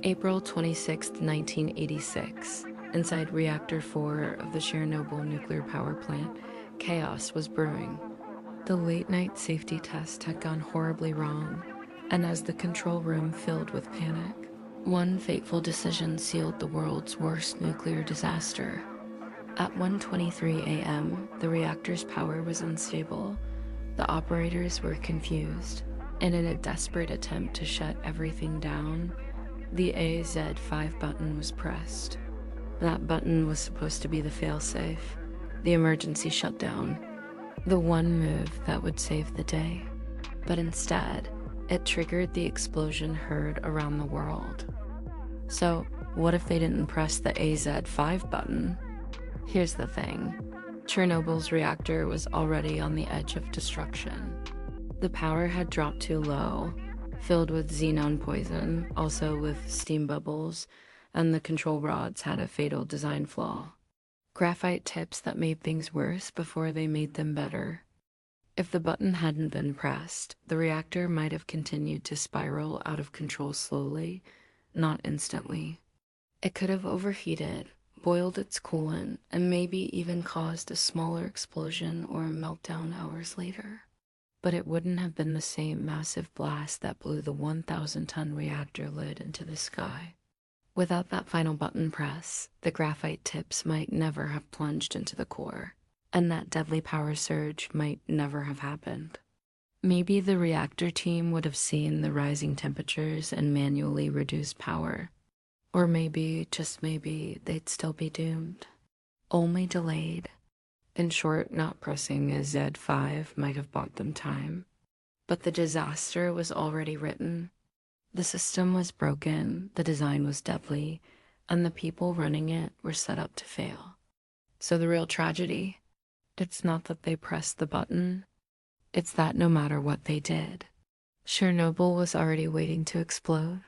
April 26, 1986. Inside Reactor 4 of the Chernobyl nuclear power plant, chaos was brewing. The late-night safety test had gone horribly wrong, and as the control room filled with panic, one fateful decision sealed the world's worst nuclear disaster. At 1:23 a.m., the reactor's power was unstable. The operators were confused, and in a desperate attempt to shut everything down, the AZ-5 button was pressed. That button was supposed to be the failsafe, the emergency shutdown, the one move that would save the day. But instead, it triggered the explosion heard around the world. So, what if they didn't press the AZ-5 button? Here's the thing. Chernobyl's reactor was already on the edge of destruction. The power had dropped too low, filled with xenon poison, also with steam bubbles, and the control rods had a fatal design flaw. Graphite tips that made things worse before they made them better. If the button hadn't been pressed, the reactor might have continued to spiral out of control slowly, not instantly. It could have overheated, boiled its coolant, and maybe even caused a smaller explosion or a meltdown hours later. But it wouldn't have been the same massive blast that blew the 1,000-ton reactor lid into the sky. Without that final button press, the graphite tips might never have plunged into the core, and that deadly power surge might never have happened. Maybe the reactor team would have seen the rising temperatures and manually reduced power. Or maybe, just maybe, they'd still be doomed. Only delayed. In short, not pressing a Z5 might have bought them time. But the disaster was already written. The system was broken, the design was deadly, and the people running it were set up to fail. So the real tragedy, it's not that they pressed the button, it's that no matter what they did, Chernobyl was already waiting to explode.